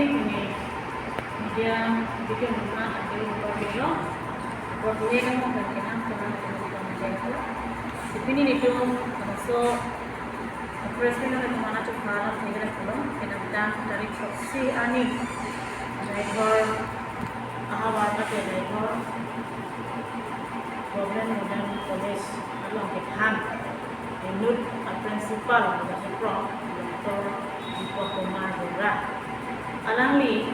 ini media bikin rumah ada berbeda berbeda dengan bagian teman itu ini itu masuk presiden dari mana coba negara belum kita dari proksi ani driver ahwat driver problem modern college along Kethan menurut principal dari Prof Dr. Ibu Kumar Dura alangli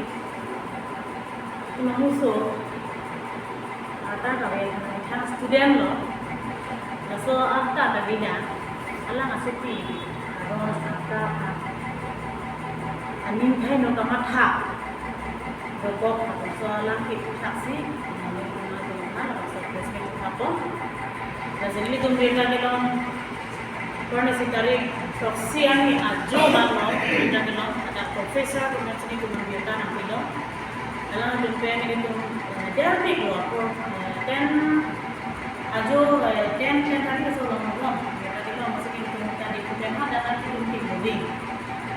mamuso ata kawe than student lo so ata kabina alang aseti ro ata anin thai no kamatha bobok so alang ki taksi jadi ini mereka bilang karena si tarik proksi ani ajo malo kita bilang ada profesor kemudian sini kemudian tanah bilang dalam jumpa itu dari gua dan ajo dan tadi keseluruhan ngomong kita bilang masih itu tadi kemudian ada kan itu tinggi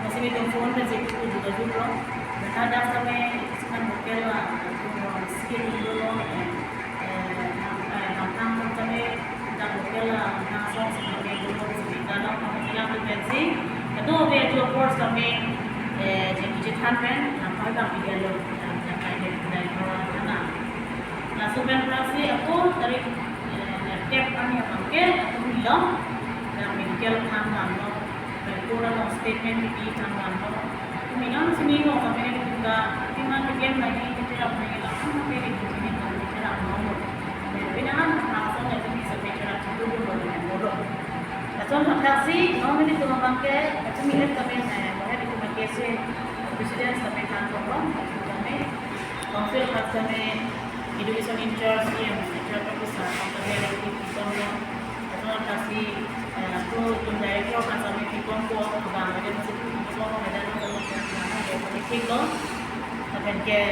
masih itu phone dan itu juga juga dan ada sampai sekarang bukan lah skill dulu itu dia juga course kami jadi handpan nampak kami dia lo dari orang anak. Nah sebenarnya aku dari tiap kami pakai aku bilang dan medical handpan lo dari kurang statement di handpan lo. Minum sini lo kami juga cuma bagian lagi kita punya langsung kami di sini kami tidak mau. Binaan langsung jadi bisa bicara itu dulu bodoh. Contoh taksi, nomor itu memakai, itu milik kami boleh dipakai si presiden sampai kantor kami, konsil kami education in charge yang menjadi pusat kami ada di kantor, contoh taksi, aku director kami di kantor, bang ada masih di kantor ada kalau ada politik lo, tapi ke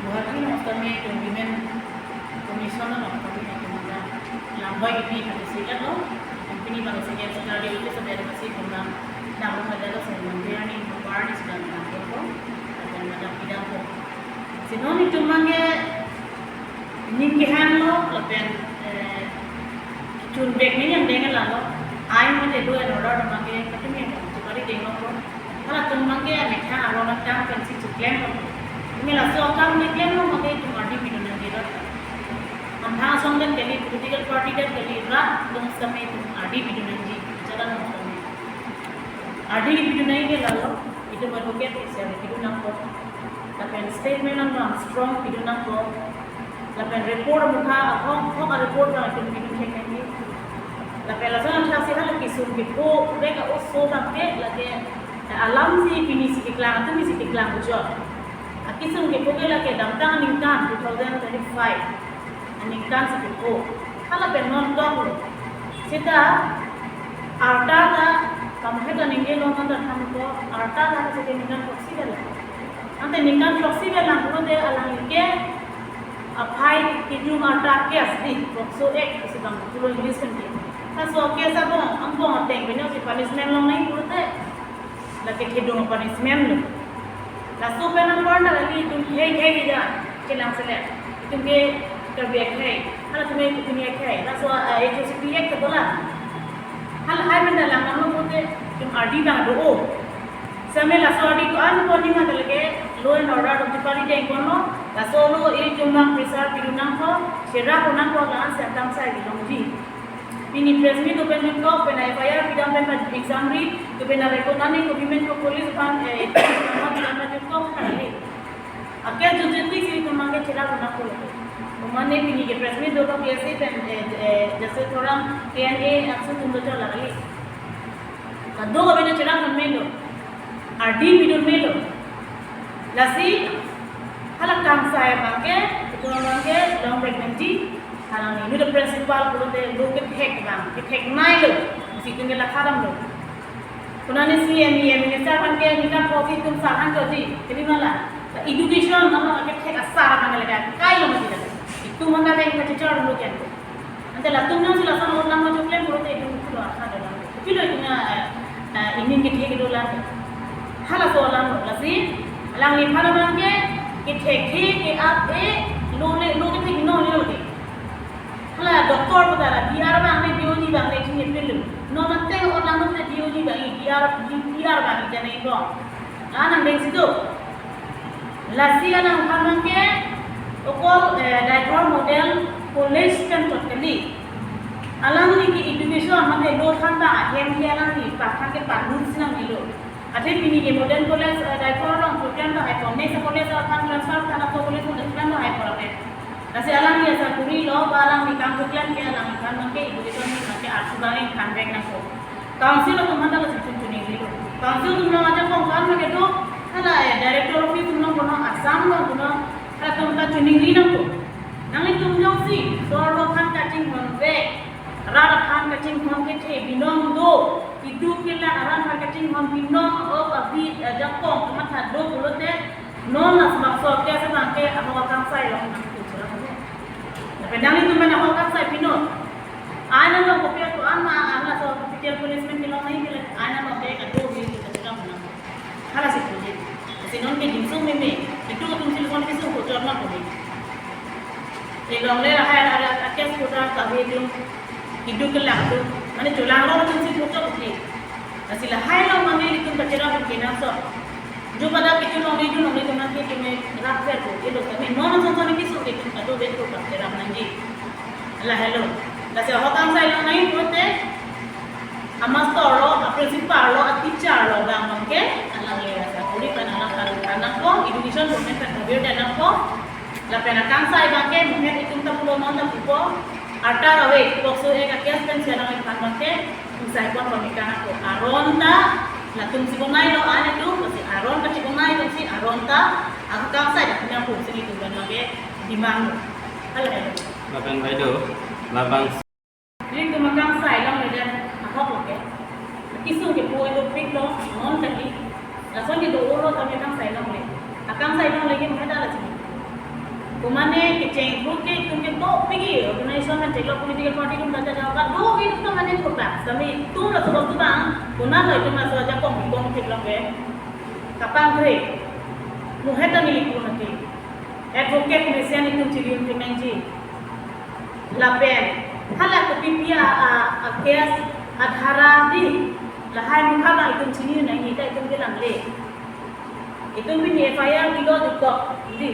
buat ini kami dominan komisioner kami yang lambai ini harus siap lo. Ini bang saya sekali itu sebenarnya masih tentang nama adalah saya ini bukan sedang apa dan ada pidato. Sinon itu mangga ninggihan lo lepen cun back ni yang dengan lalu air mana dua orang mangga ketemu yang cukari dengan lo. Kalau tu mangga mereka orang orang pensi cuklen lo. Ini lah soal ni cuklen lo mangga itu mandi minum nanti lo. Amha songgan kali political party dan kali rat dong sampai itu adi bidu nanti jalan nonton adi bidu naik ke lalu itu berbuat siapa bidu nampo tapi statement nama strong bidu nampo tapi report muka apa report lah itu bidu cek ini tapi langsung ada hasil lagi suruh ko mereka usul sampai lagi alam si ini si iklan itu si iklan bujur akisun ko lagi damtang ningkan 2025 ningkan seperti kalau penonton kita arta dah kamu hega ninggal orang dah kamu arta dah kita ningkan proxy bela ante ningkan proxy bela kalau dia alang ke apa itu arta ke asli proxy ek kita kalau English kan dia so ke sabo angko ateng benar si punishment long naik kalau dia lagi hidung punishment lo lalu penonton lagi itu hei dia kelang selek itu ke terbiak hai, kalau तुम्हें दुनिया क्या है, ना सो एक जैसे क्रिएट कर दोला, हल हाय में डाला हम लोग बोलते तुम आर्डी बना दो ओ, समय लासो आर्डी को आन को नहीं मार लगे, लो इन ऑर्डर तो पाली जाए कौनो, लासो लो एक जुम्मा प्रेसर पिरुनां को, शेरा कोनां को लान से अंतम साइड लॉन्गी, ini presmi tu penjun ko penai bayar bidang pen exam ri tu penai rekonani ko bimen ko polis ban nama bidang penjun ko kali akhir jujurti sih tu mangke cera konak ko Umane pini ke presmi dua kali ऐसे जैसे थोड़ा TNA अक्सर तुम लोग चला रही दो कभी ना चला हम में लो आर्डी वीडियो में लो लसी हलक काम साया बांके तो बांके लॉन्ग प्रेगनेंसी हालांकि ini the principal kalau deh lo ke hek mai lo mesti tinggal lakharam lo kunani CME minister kan ke nikah kopi tum sahan kerja jadi malah education nama ke hek asar kan lagi kai lo mesti dah itu mana yang kita cakap dulu kan nanti lah tu nanti lah sama orang macam lain kalau itu itu ada dalam itu lah ini kita hek dulu lah halah soalan lo lah sih lang ni pala bangke ke thekhi ke ap lo ke thik no le lo de hala doktor padara biar bang ne dioji bang ne chini pilu no matte or lang no dioji bang biar bang jane ko anang deng situ lasia nang bangke okol diaper model college pen totally alang ni ki education mate lo thanda hem ke alang ni pakha ke panun sinang ni lo ate pini ke modern college diaper long program da hai konne sa college than transfer thana ko college mo plan da hai porate kasi alang ni asa puri lo balang ni kam program ke alang kan mate education ni mate arsugali kan bek na ko council ko manda ko chuni ni lo council tum na aja ko kan me ke to hala director of tum no kono asam no kono hala tum ta chuni ni na ko nang tum jong si so lo kan ka ching hon ve rara kan ka ching hon ke the binong do itu kila aran marketing hom binong o abi jakong matha do bulote non nas makso ke sa bangke amo kang sai long nang tu sura ko na pedang itu mena ho kang sai pino ana no ko pia to ama ana so pitial policeman kilo nahi kila ana no ke ka do bi ka sura mana hala si puje si non ke jinsung me itu ko tum sil kon ke su ko jorna ko ni e long le ha ada akes ko ta ka be tum hidup ke lang tu mana julang lo tum si ko ni asila hai lo mangi itu kacira ko kina so jo pada kitu lo ni tu nanti tu me rak fer ko ye lo kami non so ni kisu ke tu ado bet ko kacira nanji Allah hello la se ho kam sai lo nai pote amastor lo principal lo teacher lo bang mangke Allah le asa uri kan anak ko education ko men kan bio dan ko la pena kam sai bangke men itu ta pulo non ta ko arta rawe boxo e ka kes pen sena ngai kan bangke sai kon pamikana ko aronta la tum si komai lo ane tu si aron ka si komai tu si aronta aku kam sai dak punya pun sini tu dan lagi di mana hala hello labang baido labang ni tu makam sai long le dan apa ko ke kisu ke po lo pik lo non tadi la son ke do lo ta makam sai long le akam sai long lagi mata la sini kumane ke cheng bu ke tum ke do pigi organization में चलो political party kum daja jawa do bi tu mane छोटा sami tu la tu tu bang kuna lo itu masuk aja kom ke long be kapang kre muheta ni liku nanti advocate mesian itu ciriun penanji lapen hala ko pipia a kes adhara di lahai mukha itu ciriun nahi ta itu ke lang le itu bin FIR kilo dukko di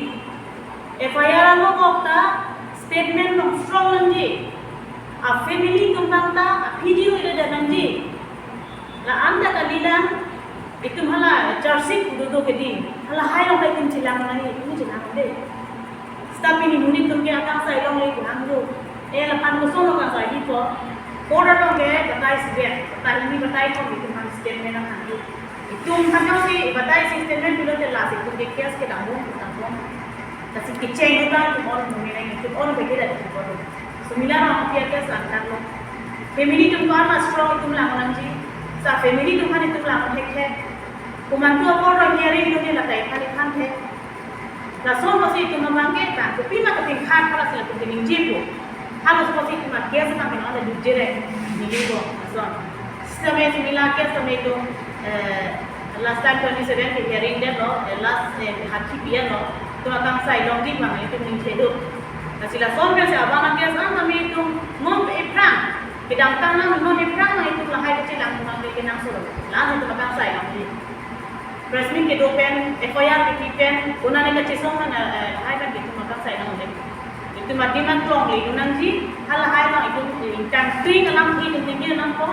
FIR mo kokta statement no strong nanji a family tumbangta a video ida nanji la anda kalilan itu hala charging dudu ke di hala hai lo kai tin chilang nani ini chilang de tapi ni muni tum ke akang sai long le kuang jo la pan ko solo ka sai di ko order lo ke batai sibe batai ini batai ko itu man statement na hanju itu kan si batai statement bilo te la itu ke kes ke dambung kasi kitchen ko ta ko on muni na itu on be ke da ko sumila na apia ke santar lo family tum ko ma strong tum la nanji sa family tum kan tum la hek kumantu ko ro hearing do ni la tai khali khan the la so mo si tum mangke ta ko pi ma ka tin khan khala sila tum ni jipo halo so si tum ke sa ma na du jere ni ligo so sistema similar ke sama itu last time 27 ke hearing de lo last hati pia lo to akan sai long di ma itu ni thedo sila so me se abana ke sa ma mi itu ngom e prang kedang tanah non e prang na itu lahai ke lang ma ke nang so la itu akan sai long di Resmi ke dopen, FIR ke tipen, una ne ka chisong na hai kan gitu maka sai na ngone. Itu mati man klong le unang ji, hala hai na itu kan tri kalam ki tu tinggi nang ko,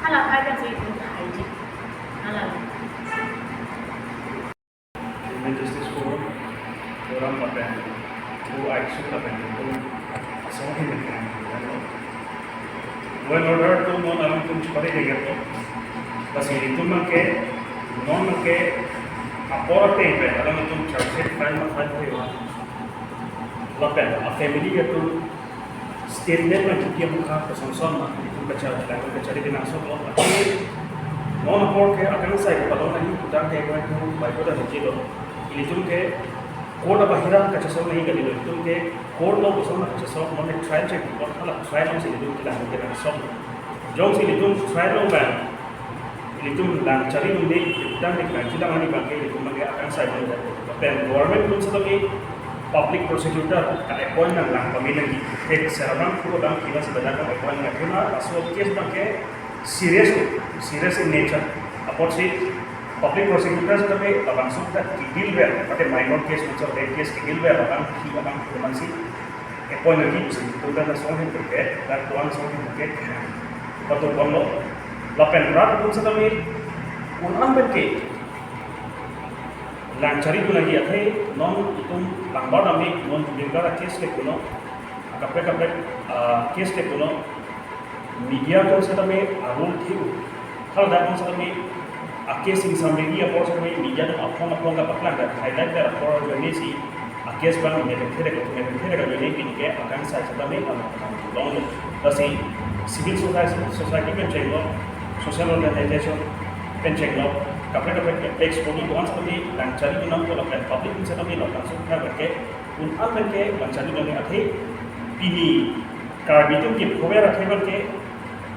hala hai kan si itu hai ji. Hala. Human Justice Forum, orang pakai, itu action pakai itu, semua ini kan. Well order tu non alam tu cepat dia gitu. Pas itu make non ke aporte pe alam tu charge file ma file hoye lapen a family ke tu statement ma chukia mukha ko samson ma tu bacha ko chari din aso lo non apor ke akan sai ko balon nahi utang ke ko tu bai ko da jilo ili tu ke code बाहिरा कचसो नहीं गली लो तुम के कोड लो बसो ना कचसो मन ट्रायल चेक और हला ट्रायल से लिदुम के लागे ना सब जों से लिदुम ट्रायल लो बा itu lancari undi kita nih kita mani bangke itu mangke akan saya boleh tapi government pun sebagai public prosecutor ka appointment lang pamilya di head serabang puro bang kita sebenarnya ka appointment karena asal case bangke serious in nature apot si public prosecutor sebagai abang sudah kigil ber pada minor case macam rape case kigil ber abang si appointment di itu dan soalnya terkait dan tuan soalnya terkait betul bondo lapen rat pun sebagai unan berke lancari pun lagi ada non itu lambat kami non juga case ke kuno kape case ke kuno media pun sebagai arul tiu hal dah pun sebagai case ini sampai dia pun sebagai media tu apa nggak bakal ada highlight dari apa jadi si case bang ini terkait jadi ini ke akan saya sebagai long tapi civil society penceglo social organization penceglo kapan ekspor itu kan seperti lancari itu nampak lakukan publik bisa kami lakukan suka berke untuk berke lancari kami ada ini kalau itu kita cover ada berke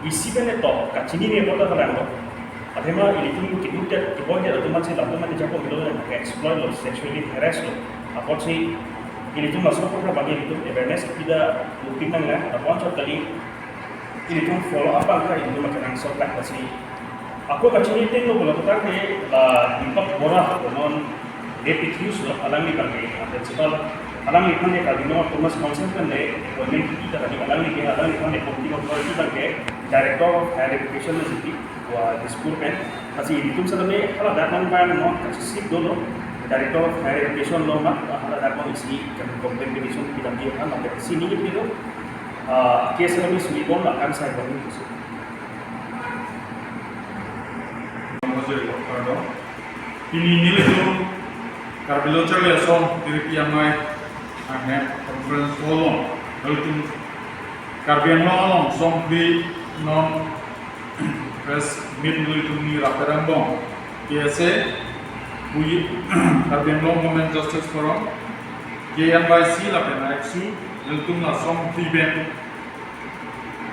isi pen itu kacini ni apa tak ada ada mah ini tu kita boleh ada macam lakukan macam apa kita boleh exploit lo sexually harass lo apa sih ini tu masuk ke bagi itu awareness kita mungkin nggak ada pun kali ini tu follow up kan ini macam answer lah kasi aku kacini itu lo kalau kita ke impact borak non deputies lo alam ni kan ke principal alam ni kan ke kali no Thomas Johnson kan le appointment kita kali alam ni kan le committee of authority kan ke director of higher education city wa diskur pen kasi itu sebenarnya kalau datang ban no kasi sip dulu director of higher education lo mak kalau datang isi complaint division kita dia kan ada sini gitu case kami sulit pun akan saya bangun itu. Ini nilai tu kalau cakap song diri yang mai ane conference kolom kalau tu karbian kolom song di non press meet nilai tu ni raperan bom biasa bui karbian kolom Women Justice Forum KNYC lah pernah eksu nilai tu lah song di ben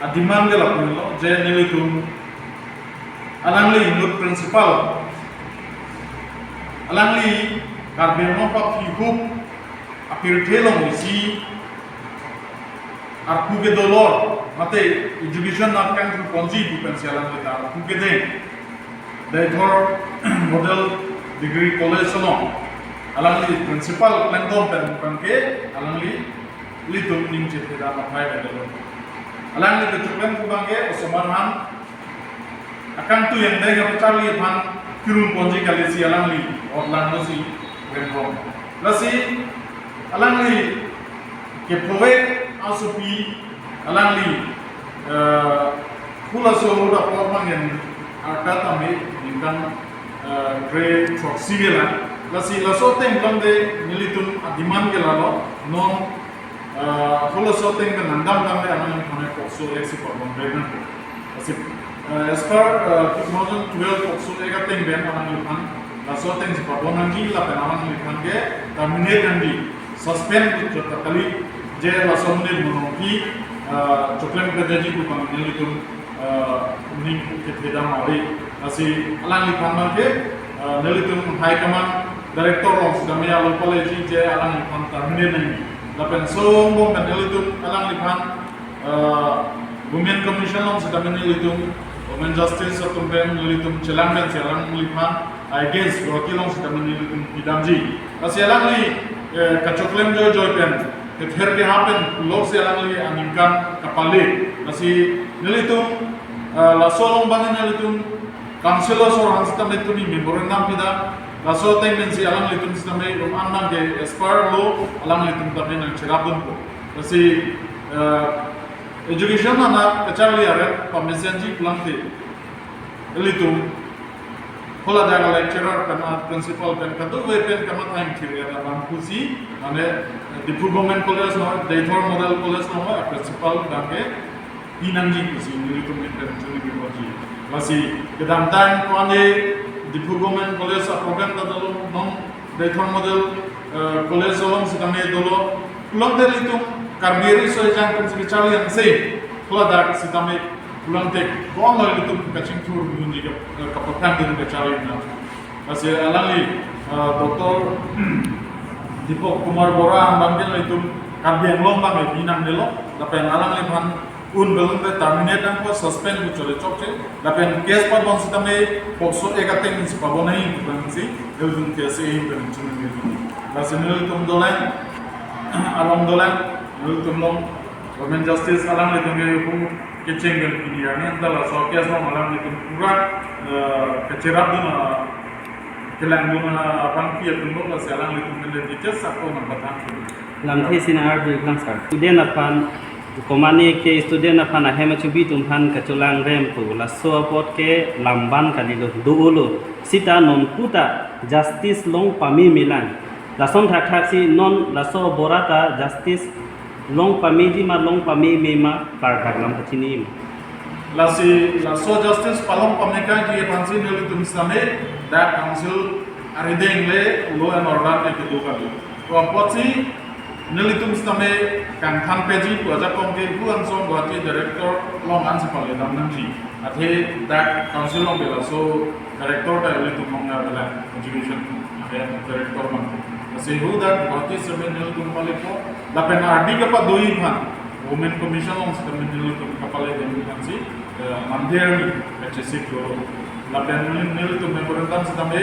adiman dia lah pernah je nilai tu alangli menurut prinsipal alangli karbian pak hidup apir telong isi arku ke dolor mate education nak kan tu konji bukan sialan kita arku ke deh thor model degree college sono alangli prinsipal plantom pen ke alangli litum ning cete da mapai bedelo alangli ke tukan kubange osman akan tu yang dari Charlie pan kirun ponji kali si alangli orang si Renrom lasi alangli ke proyek asupi alangli kula so da porman yang akan kami ingkan grade civil lasi laso teng kamde militun adiman ke lalo non kula so teng dan andam kamde alangli kami kokso eksi porman beden lasi as per 2012 kokso ega teng ben alangli pan laso teng sepapo nanti la penawan lipan ke terminate nanti suspend jota kali je laso menit menungki coklat kerja jiku kami itu ning kita mari asi alang lipan ke nelitum high command director of sudah meya local college je alang lipan terminate nanti lapen sombong dan nelitum alang lipan women commission long sudah nelitum Women Justice atau nelitum celang dan celang lipan against wakilong sudah menelitum idamji. Asyik li kacoklem joy pen, kether ke happen log selang li angimkan kapali. Asyik nelitum lasolong bangen nelitum kanselo sor hanstam itu ni memorandum pida laso teng men si alang litum sistemai anang ke espar lo alang litum tapi nang cerabun ko. Asyik education anak kecari aren pemesianji pulang te litum Kalau ada lecturer kan principal kan katu pen kamat time kiri ada bangkusi ane di Government College no Thor Model College no principal dangke inangji kusi ini itu menten jadi bimoji masih kedam time ko ane di Government College program tadalo non Thor Model College long sidame dolo pulang dari itu karbiri so jang kan sekali yang say kalau ada sidame ulang tek kong lagi itu kacing tur bunyi kapakan dengan kacari na masih alangi Dr. Dipok Kumar Bora ambangnya itu kabian lombang binang delo tapi yang alang lepan belum terminate dan ko suspend bu chole chokche tapi yang case pa bon sitame pokso ekateng nis pa bonai bukan si elun case e ben chumen gitu masih nil tum dolan along dolan nil tum long women justice alang le tum hu keceng dan ini antara so case no alang le tum pura kecerap dina kelang dina apang pia tum lo masih alang le tum le dicas aku nambatan lam thi sinar bi klang sar student apan komani ke student apan ahema chubi tumhan kachulang rem tu la so pot ke lamban kalilo duulo sita non puta justice long pami milan la son thak thak si non la so borata justice long pami di ma long pami me ma par thak lam chini la so justice palong pameka ki pansi nelu tum same that council arideng le law and order ke kedukali to apotsi nelitum stame kan than peji ko aja kongke bu ansong guwahati director long ansi pale namnamji athe that council long bela so director ta nelitum mongna bela education ade director man se who that guwahati same nelitum pale ko la pena adi ka pa doi phan women commission long same nelitum ka pale demkansi mandheri hc ko la pena nelitum memorandum stame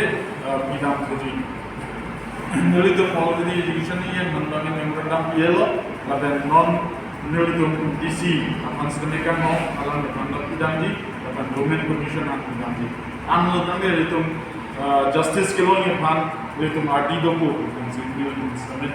bidam peji nelitum already education yang membangun memorandum yellow dan non nelitum DC akan sedemikian mau alam memandang janji dan domain commission akan janji amlo tangi nelitum justice kilo yang pan nelitum RD doku dan nelitum semen